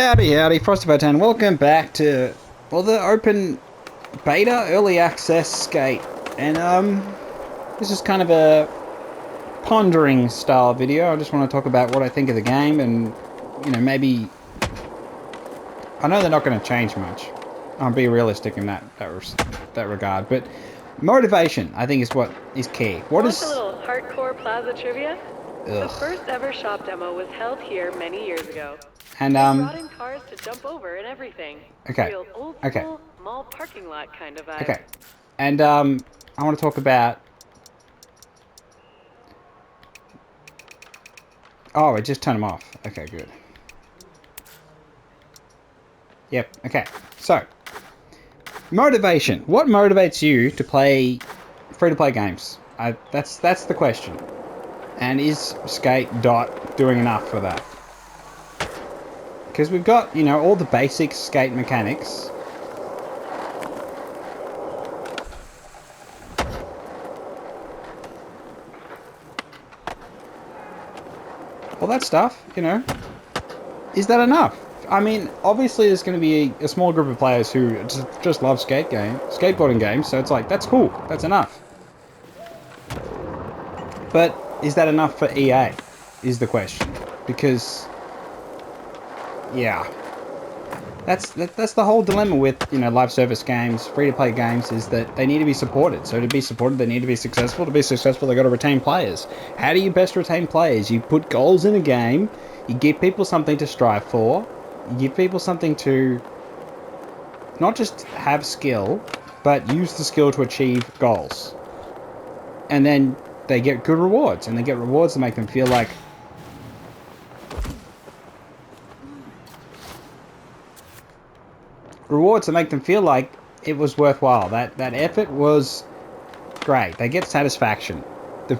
Howdy, howdy, Frosty10. Welcome back to, well, the open beta early access skate. And, this is kind of a pondering style video. I just want to talk about what I think of the game and, you know, maybe, I know they're not going to change much. I'll be realistic in that regard, but motivation, I think, is what is key. What is... a little hardcore plaza trivia? Ugh. The first ever shop demo was held here many years ago. And, They brought in cars to jump over and everything. Okay. Real old school mall parking lot kind of vibe. Okay. And, I want to talk about... Oh, it just turned them off. Okay, good. Yep, okay. So, motivation. What motivates you to play free-to-play games? That's the question. And is Skate Dot doing enough for that? Because we've got, you know, all the basic skate mechanics. All that stuff, you know. Is that enough? I mean, obviously there's going to be a small group of players who just love skateboarding games, so it's like, that's cool, that's enough. But is that enough for EA, is the question. Because, yeah. That's the whole dilemma with, you know, live service games, free-to-play games, is that they need to be supported. So to be supported, they need to be successful. To be successful, they've got to retain players. How do you best retain players? You put goals in a game, you give people something to strive for, you give people something to not just have skill, but use the skill to achieve goals. And then they get good rewards, and they get rewards that make them feel like it was worthwhile. That effort was great. They get satisfaction. The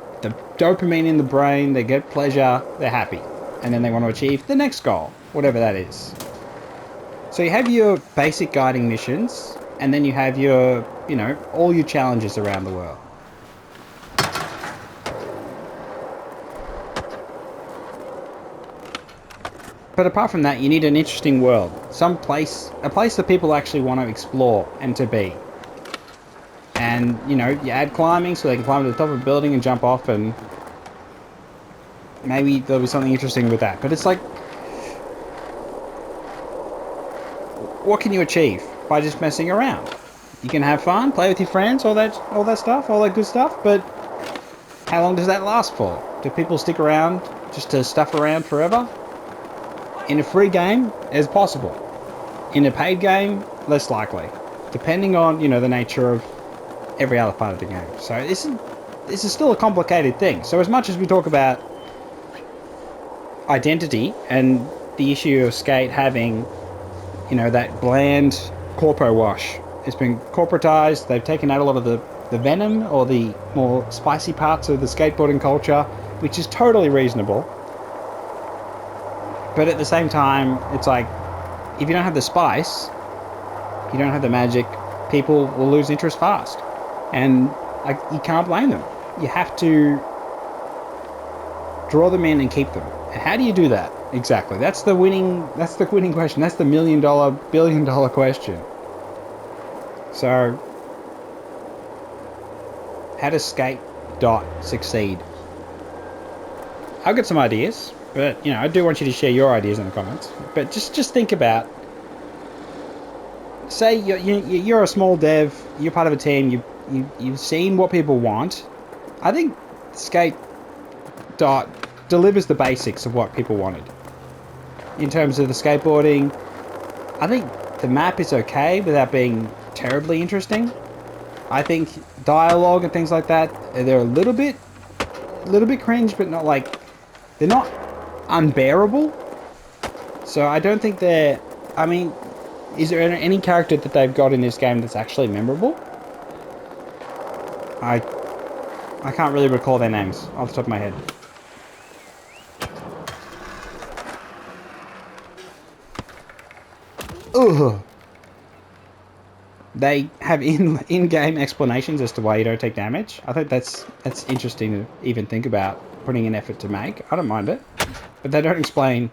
dopamine in the brain, they get pleasure, they're happy. And then they want to achieve the next goal, whatever that is. So you have your basic guiding missions, and then you have your, you know, all your challenges around the world. But apart from that, you need an interesting world. A place that people actually want to explore and to be. And, you know, you add climbing so they can climb to the top of a building and jump off, and maybe there'll be something interesting with that. But it's like, what can you achieve by just messing around? You can have fun, play with your friends, all that stuff, all that good stuff, but how long does that last for? Do people stick around just to stuff around forever? In a free game, as possible. In a paid game, less likely. Depending on, you know, the nature of every other part of the game. So this is still a complicated thing. So as much as we talk about identity and the issue of Skate having, you know, that bland corpo wash, it's been corporatized. They've taken out a lot of the venom or the more spicy parts of the skateboarding culture, which is totally reasonable. But at the same time, it's like, if you don't have the spice, you don't have the magic, people will lose interest fast. And like, you can't blame them. You have to draw them in and keep them. And how do you do that? Exactly. That's the winning question. That's the $1 million, $1 billion question. So, how does Skate Dot succeed? I've got some ideas. But, you know, I do want you to share your ideas in the comments. But just think about, say you're a small dev, you're part of a team, you've seen what people want. I think Skate Dot delivers the basics of what people wanted. In terms of the skateboarding, I think the map is okay without being terribly interesting. I think dialogue and things like that, they're a little bit cringe, but not like, they're not unbearable. So I don't think they're, I mean, is there any character that they've got in this game that's actually memorable? I can't really recall their names off the top of my head. Ugh. They have in-game explanations as to why you don't take damage. I think that's interesting to even think about putting an effort to make. I don't mind it. But they don't explain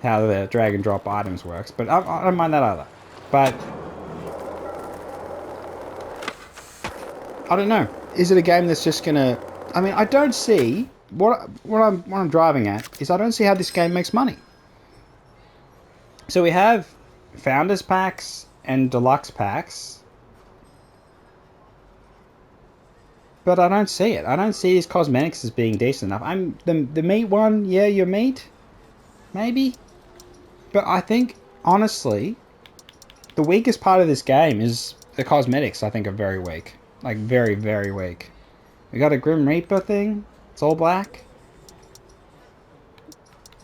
how the drag and drop items works, but I don't mind that either. But I don't know. Is it a game that's just gonna? I mean, I don't see what I'm driving at is I don't see how this game makes money. So we have founders packs and deluxe packs, but I don't see it. I don't see these cosmetics as being decent enough. I'm the meat one. Yeah, your meat, maybe. But I think honestly, the weakest part of this game is the cosmetics. I think are very weak, like very very weak. We got a Grim Reaper thing. It's all black.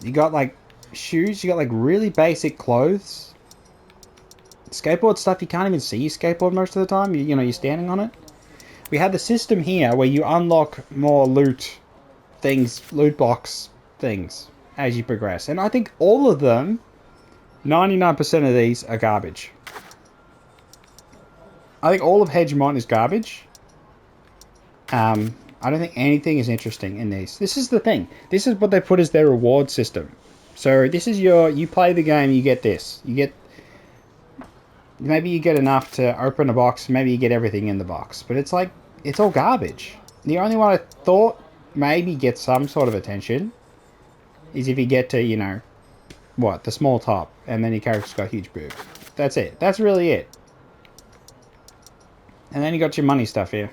You got like shoes. You got like really basic clothes. Skateboard stuff. You can't even see your skateboard most of the time. You know you're standing on it. We have the system here where you unlock more loot things, loot box things as you progress, and I think all of them, 99% of these are garbage. I think all of Hegemon is garbage. I don't think anything is interesting in these. This is the thing. This is what they put as their reward system. So this is you play the game, you get this. Maybe you get enough to open a box, maybe you get everything in the box. But it's like, it's all garbage. The only one I thought maybe gets some sort of attention is if you get to, you know, the small top, and then your character's got huge boobs. That's it. That's really it. And then you got your money stuff here.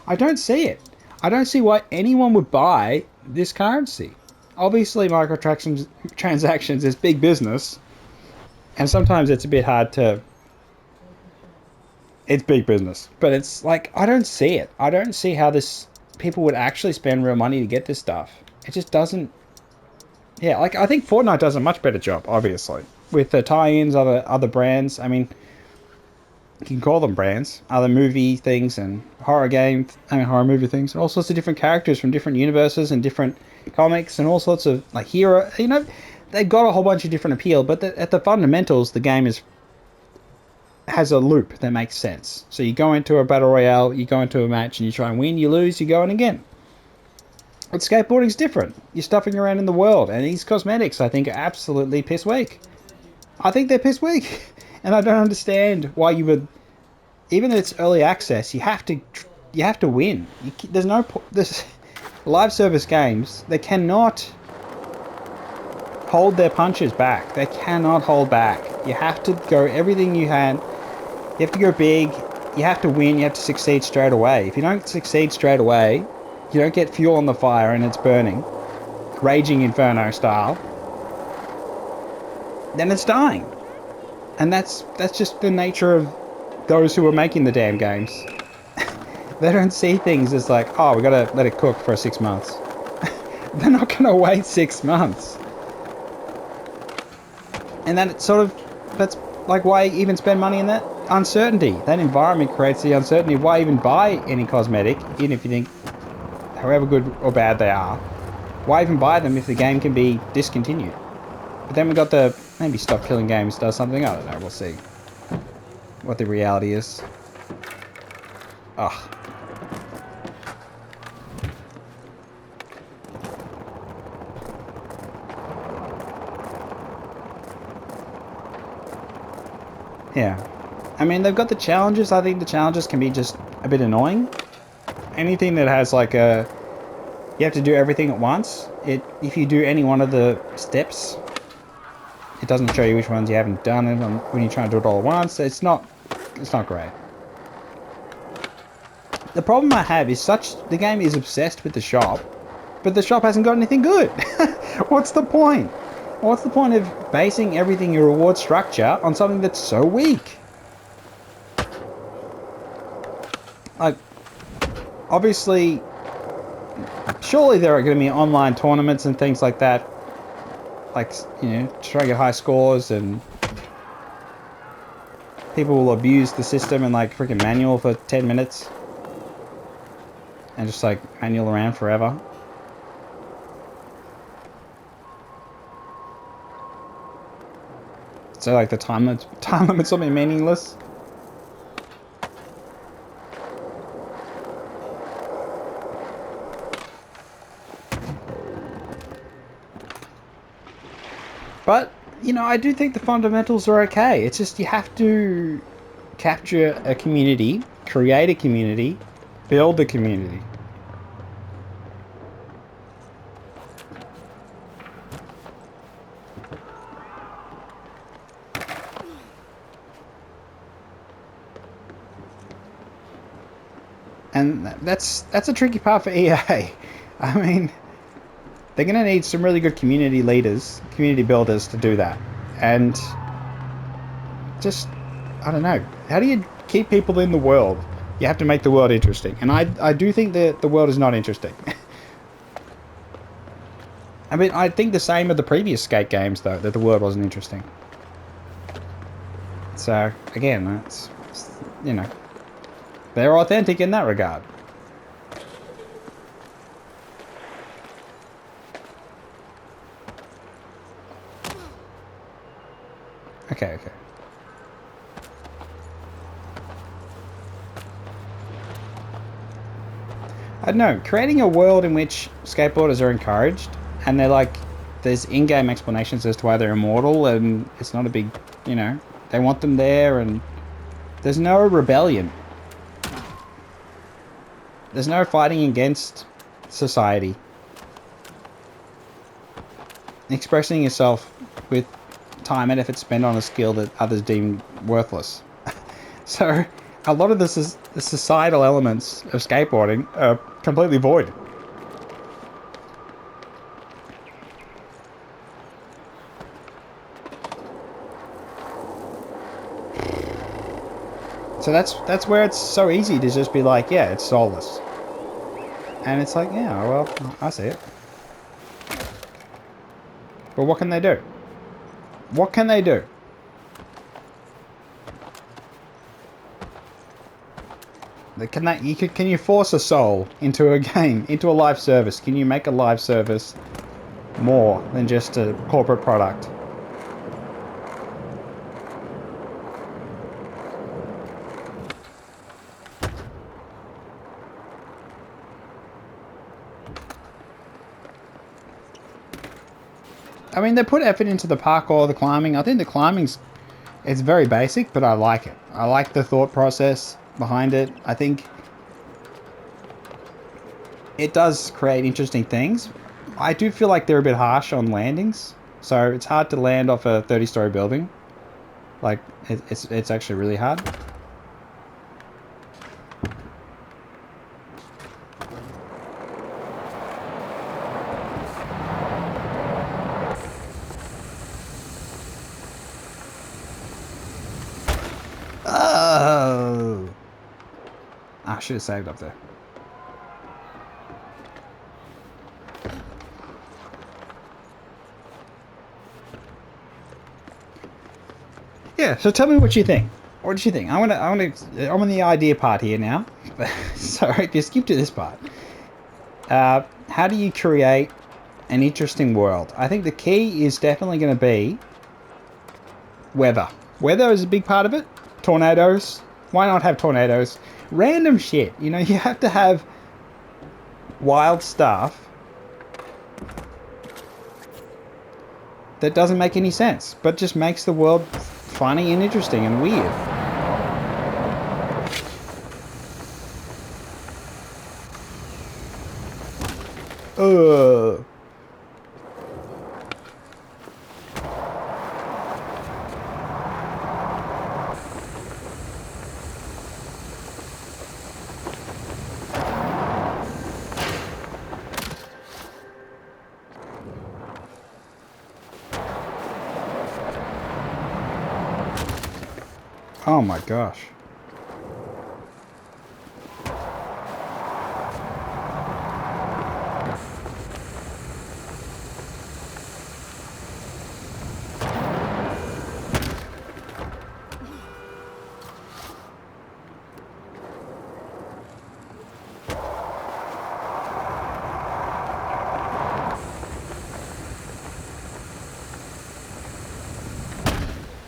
I don't see it. I don't see why anyone would buy this currency. Obviously, microtransactions is big business, and sometimes it's a bit hard to... It's big business, but it's like, I don't see it. I don't see how people would actually spend real money to get this stuff. It just doesn't... Yeah, like, I think Fortnite does a much better job, obviously, with the tie-ins, other brands. I mean, you can call them brands, other movie things and horror movie things, and all sorts of different characters from different universes and different comics and all sorts of, like, hero, you know, they've got a whole bunch of different appeal, but at the fundamentals, the game has a loop that makes sense. So you go into a battle royale, you go into a match, and you try and win, you lose, you go in again. But skateboarding's different. You're stuffing around in the world, and these cosmetics, I think, are absolutely piss weak. I think they're piss weak. And I don't understand why you would, even though it's early access, you have to win. There's live service games. They cannot hold their punches back. They cannot hold back. You have to go everything you had. You have to go big. You have to win. You have to succeed straight away. If you don't succeed straight away, you don't get fuel on the fire and it's burning, raging inferno style, then it's dying. And that's just the nature of those who are making the damn games. They don't see things as like, oh, we gotta let it cook for 6 months. They're not gonna wait 6 months. And then that's like, why even spend money in that uncertainty? That environment creates the uncertainty. Why even buy any cosmetic, even if you think, however good or bad they are, why even buy them if the game can be discontinued? But then we got maybe Stop Killing Games does something, I don't know, we'll see what the reality is. Ugh. Yeah. I mean, they've got the challenges. I think the challenges can be just a bit annoying. Anything that has like you have to do everything at once. If you do any one of the steps, it doesn't show you which ones you haven't done, and when you try to do it all at once, it's not great. The problem I have is the game is obsessed with the shop, but the shop hasn't got anything good. What's the point? What's the point of basing everything, your reward structure, on something that's so weak? Like, obviously, surely there are going to be online tournaments and things like that. Like, you know, try to get high scores, and people will abuse the system and like freaking manual for 10 minutes. And just like manual around forever. So like the time limit's will be meaningless. But, you know, I do think the fundamentals are okay. It's just you have to capture a community, create a community, build a community. And that's a tricky part for EA. I mean, they're going to need some really good community leaders, community builders to do that. And just, I don't know, how do you keep people in the world? You have to make the world interesting. And I do think that the world is not interesting. I mean, I think the same of the previous skate games, though, that the world wasn't interesting. So, again, that's, you know, they're authentic in that regard. Okay. I don't know, creating a world in which skateboarders are encouraged, and they're like, there's in-game explanations as to why they're immortal, and it's not a big, you know, they want them there, and there's no rebellion. There's no fighting against society. Expressing yourself with time and effort spent on a skill that others deem worthless. So, a lot of the societal elements of skateboarding are completely void. So that's where it's so easy to just be like, yeah, it's soulless. And it's like, yeah, well, I see it. But what can they do? What can they do? Can you force a soul into a game, into a live service? Can you make a live service more than just a corporate product? I mean, they put effort into the parkour, the climbing. I think the climbing's, it's very basic, but I like it. I like the thought process behind it. I think it does create interesting things. I do feel like they're a bit harsh on landings, so it's hard to land off a 30-story building. Like, it's actually really hard. Oh! I should have saved up there. Yeah, so tell me what you think. What did you think? I'm on the idea part here now. Sorry, if you skip to this part. How do you create an interesting world? I think the key is definitely going to be weather. Weather is a big part of it. Tornadoes. Why not have tornadoes? Random shit. You know, you have to have wild stuff that doesn't make any sense, but just makes the world funny and interesting and weird. Ugh. Oh my gosh.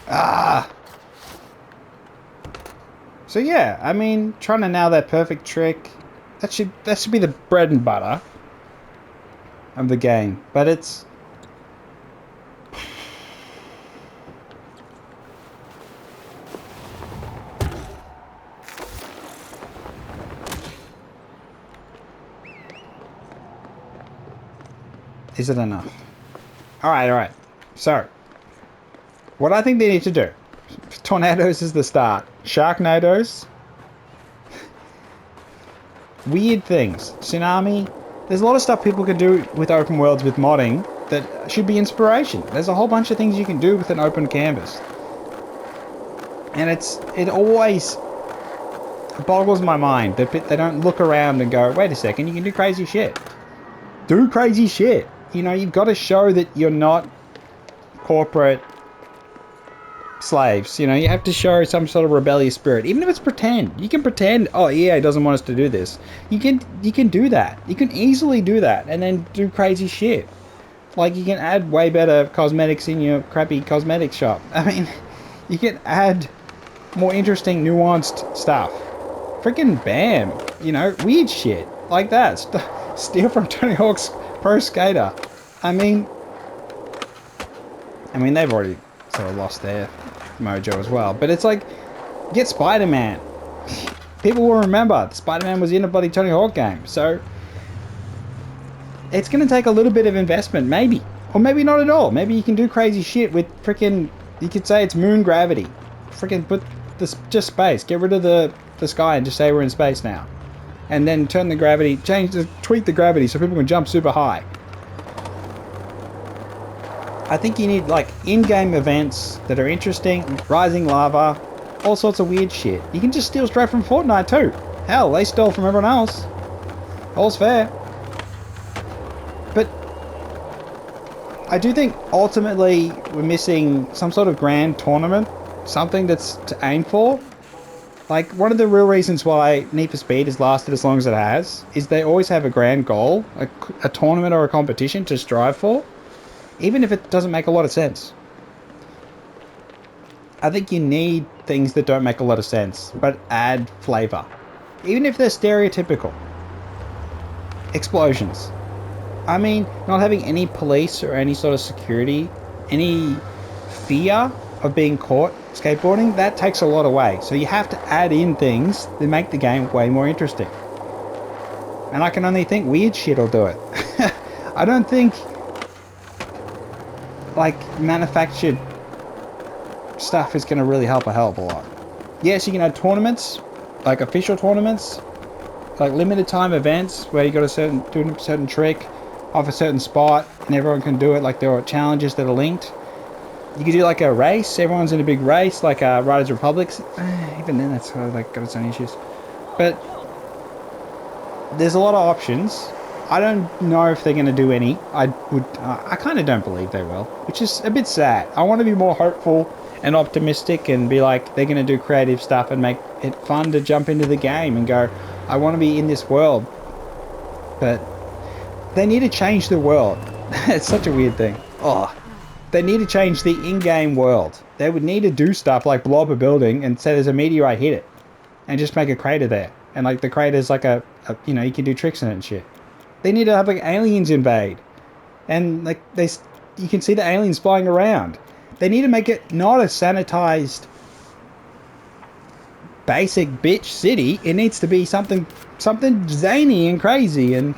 Ah! So yeah, I mean, trying to nail that perfect trick, that should be the bread and butter of the game. But it's, Is it enough? Alright. So, what I think they need to do. Tornadoes is the start. Sharknados. Weird things. Tsunami. There's a lot of stuff people can do with open worlds with modding that should be inspiration. There's a whole bunch of things you can do with an open canvas. And it always boggles my mind that they don't look around and go, wait a second, you can do crazy shit. Do crazy shit. You know, you've got to show that you're not corporate slaves. You know, you have to show some sort of rebellious spirit, even if it's pretend. You can pretend, oh EA doesn't want us to do this. You can do that. You can easily do that and then do crazy shit. Like, you can add way better cosmetics in your crappy cosmetics shop. I mean, you can add more interesting, nuanced stuff. Freaking bam. You know, weird shit like that. Steal from Tony Hawk's Pro Skater. I mean, they've already sort of lost their mojo as well. But it's like, get Spider-Man. People will remember Spider-Man was in a bloody Tony Hawk game. So, it's going to take a little bit of investment, maybe. Or maybe not at all. Maybe you can do crazy shit with freaking, you could say it's moon gravity. Freaking put this, just space. Get rid of the sky and just say we're in space now. And then turn the gravity, tweak the gravity so people can jump super high. I think you need like in-game events that are interesting, rising lava, all sorts of weird shit. You can just steal straight from Fortnite too. Hell, they stole from everyone else. All's fair. But I do think ultimately we're missing some sort of grand tournament, something that's to aim for. Like, one of the real reasons why Need for Speed has lasted as long as it has is they always have a grand goal, a tournament or a competition to strive for, even if it doesn't make a lot of sense. I think you need things that don't make a lot of sense, but add flavor. Even if they're stereotypical. Explosions. I mean, not having any police or any sort of security, any fear of being caught skateboarding, that takes a lot away. So you have to add in things that make the game way more interesting. And I can only think weird shit will do it. I don't think like manufactured stuff is going to really help a hell of a lot. Yes, you can add tournaments, like official tournaments, like limited time events where you got to do a certain trick off a certain spot and everyone can do it. Like there are challenges that are linked. You could do like a race, everyone's in a big race, like Riders Republic. Even then that's sort of like got its own issues. But there's a lot of options. I don't know if they're going to do any. I kind of don't believe they will, which is a bit sad. I want to be more hopeful and optimistic and be like, they're going to do creative stuff and make it fun to jump into the game and go, I want to be in this world. But they need to change the world. It's such a weird thing. Oh, they need to change the in-game world. They would need to do stuff like blow up a building and say there's a meteorite hit it and just make a crater there. And like the crater's like a you know, you can do tricks in it and shit. They need to have like aliens invade. And like you can see the aliens flying around. They need to make it not a sanitized basic bitch city. It needs to be something zany and crazy and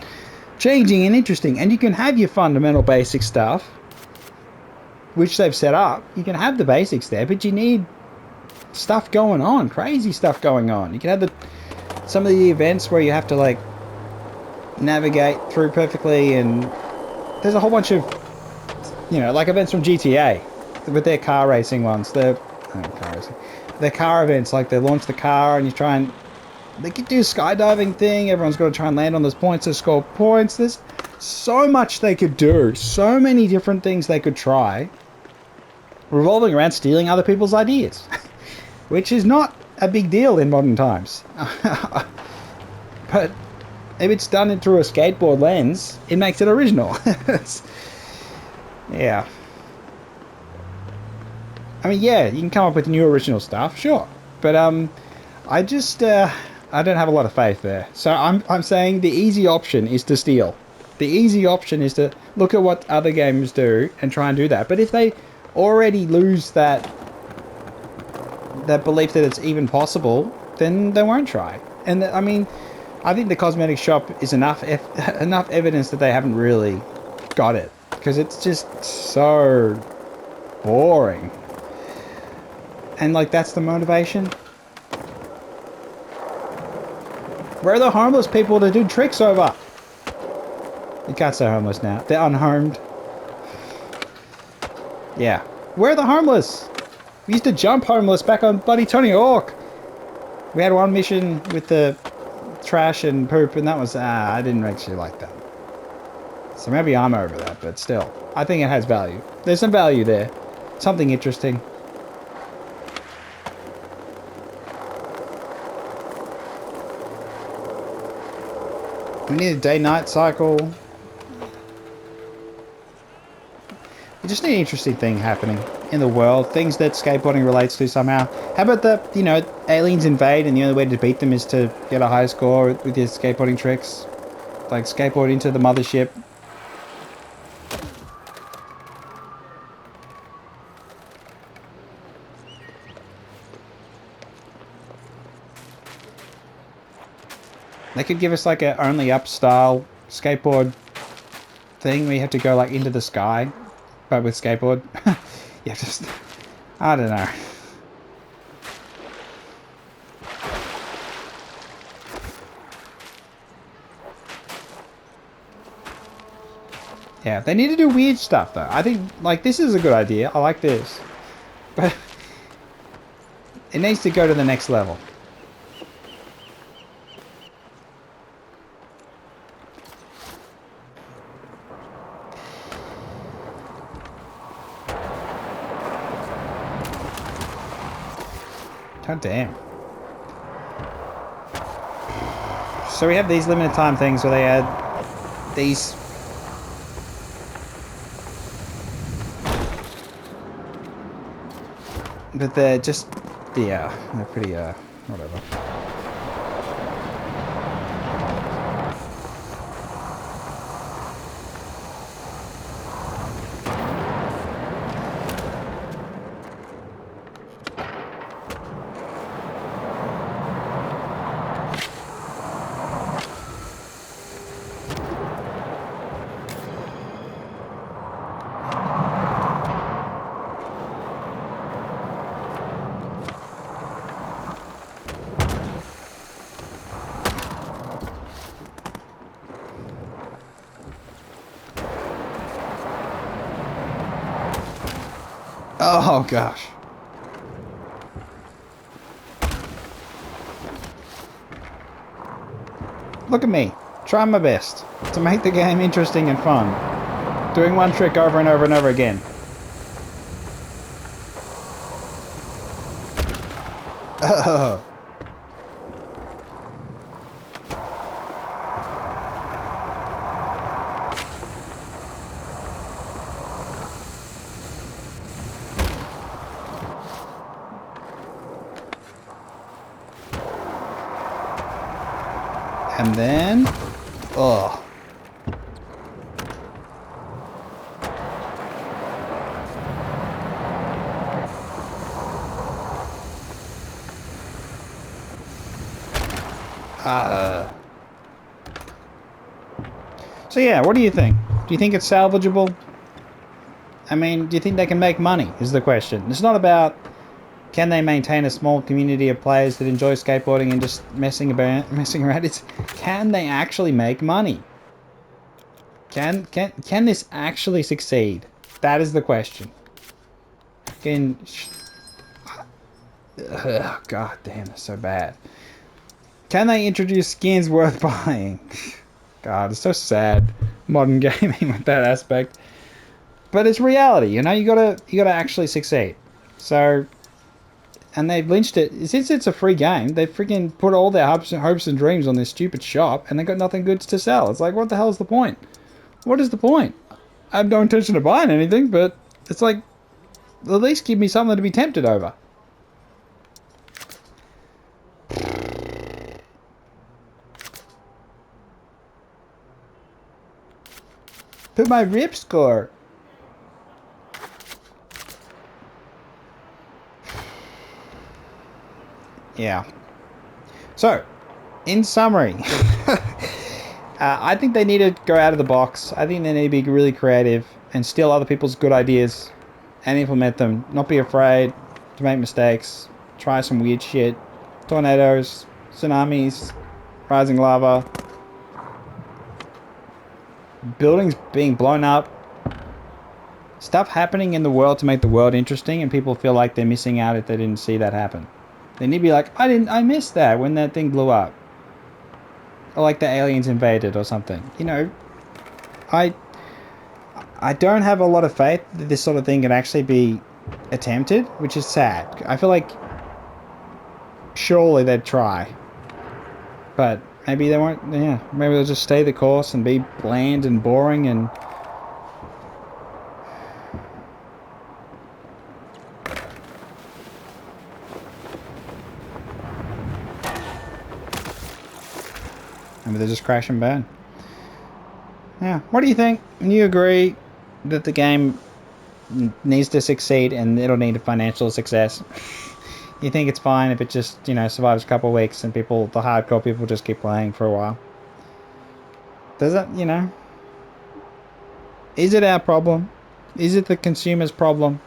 changing and interesting. And you can have your fundamental basic stuff, which they've set up. You can have the basics there, but you need stuff going on, crazy stuff going on. You can have some of the events where you have to like navigate through perfectly, and there's a whole bunch of, you know, like events from GTA with their car racing ones. Their car events, like they launch the car and they could do a skydiving thing. Everyone's got to try and land on those points to score points. There's so much they could do, so many different things they could try, revolving around stealing other people's ideas, which is not a big deal in modern times. But if it's done through a skateboard lens, it makes it original. Yeah. I mean, yeah, you can come up with new original stuff, sure. But I just I don't have a lot of faith there. So I'm saying the easy option is to steal. The easy option is to look at what other games do and try and do that. But if they already lose that belief that it's even possible, then they won't try. And I mean, I think the cosmetic shop is enough evidence that they haven't really got it. Because it's just so boring. And like, that's the motivation. Where are the homeless people to do tricks over? You can't say homeless now. They're unhomed. Yeah. Where are the homeless? We used to jump homeless back on bloody Tony Hawk. We had one mission with the trash and poop, and that was, I didn't actually like that. So maybe I'm over that, but still. I think it has value. There's some value there. Something interesting. We need a day-night cycle. We just need an interesting thing happening in the world. Things that skateboarding relates to somehow. How about the, you know, aliens invade and the only way to beat them is to get a high score with your skateboarding tricks? Like skateboard into the mothership. They could give us like a only up style skateboard thing where you have to go like into the sky, but with skateboard. Yeah, just, I don't know. Yeah, they need to do weird stuff though. I think like this is a good idea. I like this, but it needs to go to the next level. God damn. So we have these limited time things where they add these. But they're just, yeah, they're pretty, whatever. Oh gosh. Look at me, trying my best to make the game interesting and fun. Doing one trick over and over and over again. Oh. And then, oh. So yeah, what do you think? Do you think it's salvageable? I mean, do you think they can make money, is the question. It's not about can they maintain a small community of players that enjoy skateboarding and just messing around. It's can they actually make money? Can this actually succeed? That is the question. God damn, it's so bad. Can they introduce skins worth buying? God, it's so sad. Modern gaming with that aspect. But it's reality, you know, you gotta actually succeed. So, and they've lynched it. Since it's a free game, they freaking put all their hopes and dreams on this stupid shop, and they got nothing good to sell. It's like, what the hell is the point? What is the point? I have no intention of buying anything, but it's like, at least give me something to be tempted over. Put my rip score. Yeah. So, in summary, I think they need to go out of the box. I think they need to be really creative and steal other people's good ideas and implement them. Not be afraid to make mistakes. Try some weird shit. Tornadoes, tsunamis, rising lava, buildings being blown up. Stuff happening in the world to make the world interesting, and people feel like they're missing out if they didn't see that happen. They need to be like, I missed that when that thing blew up. Or like the aliens invaded or something. You know, I don't have a lot of faith that this sort of thing can actually be attempted, which is sad. I feel like surely they'd try. But maybe they won't, yeah. Maybe they'll just stay the course and be bland and boring and... Maybe they just crash and burn. Yeah. What do you think? Do you agree that the game needs to succeed and it'll need a financial success? You think it's fine if it just, you know, survives a couple of weeks and people, the hardcore people, just keep playing for a while? Does that, you know? Is it our problem? Is it the consumer's problem?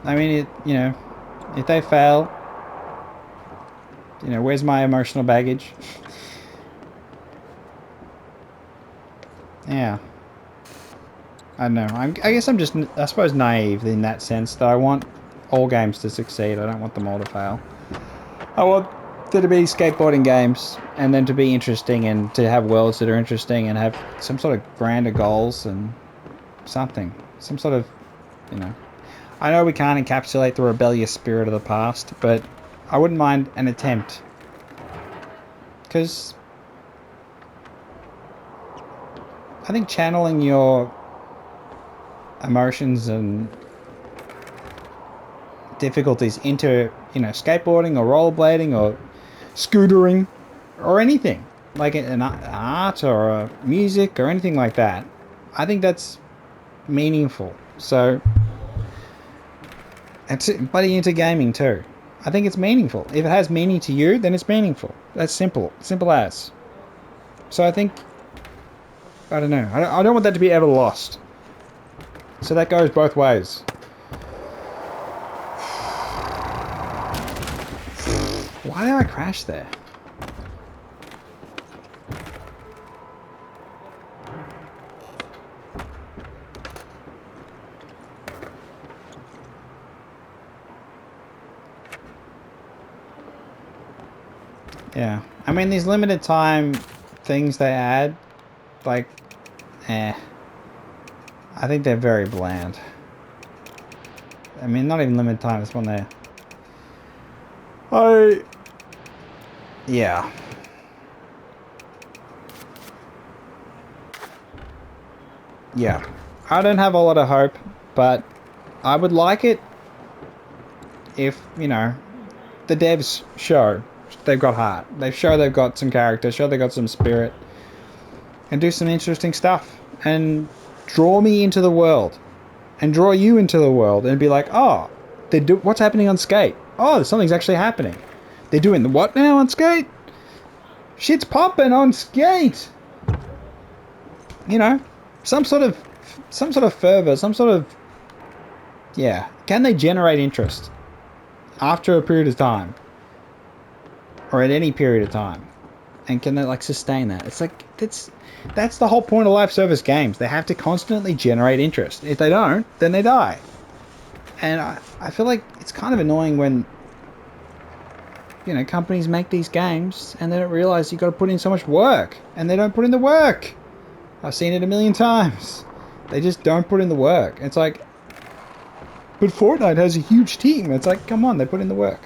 I mean, you know, if they fail, you know, where's my emotional baggage? Yeah. I don't know. I guess I'm just, I suppose, naive in that sense that I want all games to succeed. I don't want them all to fail. I want there to be skateboarding games and then to be interesting and to have worlds that are interesting and have some sort of grander goals and something. Some sort of, you know. I know we can't encapsulate the rebellious spirit of the past, but I wouldn't mind an attempt. Because I think channeling your emotions and difficulties into, you know, skateboarding or rollerblading or scootering or anything, like an art or a music or anything like that, I think that's meaningful. So it's bloody into gaming too. I think it's meaningful. If it has meaning to you, then it's meaningful. That's simple. Simple as. So I think, I don't know. I don't want that to be ever lost. So that goes both ways. Why did I crash there? Yeah. I mean, these limited time things they add, like, I think they're very bland. I mean, not even limited time, it's one there. Yeah. Yeah. I don't have a lot of hope, but I would like it if, you know, the devs show they've got heart. They show they've got some character, show they've got some spirit, and do some interesting stuff. And draw me into the world. And draw you into the world. And be like, oh, what's happening on Skate? Oh, something's actually happening. They're doing the what now on Skate? Shit's popping on Skate! You know, some sort of fervor, some sort of, yeah. Can they generate interest after a period of time, or at any period of time, and can they like sustain that? It's like that's the whole point of live service games. They have to constantly generate interest. If they don't, then they die. And I feel like it's kind of annoying when, you know, companies make these games and they don't realize you've got to put in so much work, and they don't put in the work. I've seen it a million times. They just don't put in the work. It's like, but Fortnite has a huge team. It's like, come on, they put in the work.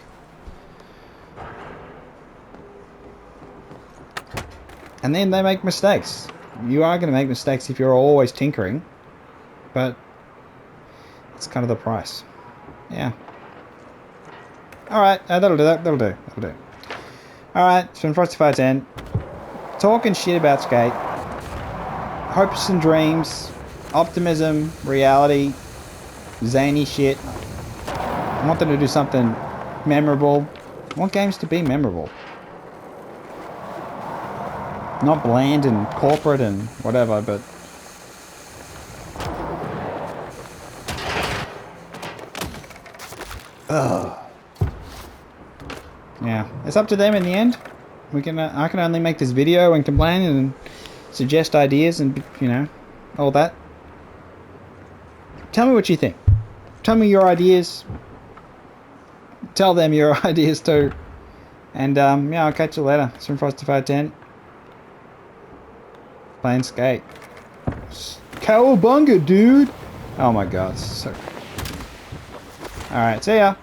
And then they make mistakes. You are going to make mistakes if you're always tinkering, but it's kind of the price. Yeah. Alright, that'll do. That'll do. Alright, it's been Frosty510. Talking shit about Skate. Hopes and dreams. Optimism. Reality. Zany shit. I want them to do something memorable. I want games to be memorable. Not bland and corporate and whatever, but... Ugh. Yeah, it's up to them in the end. I can only make this video and complain and suggest ideas and, you know, all that. Tell me what you think. Tell me your ideas. Tell them your ideas too. And, yeah, I'll catch you later. It's from Frosty510. Playing skate. Cowabunga, dude! Oh my god, so... Alright, see ya!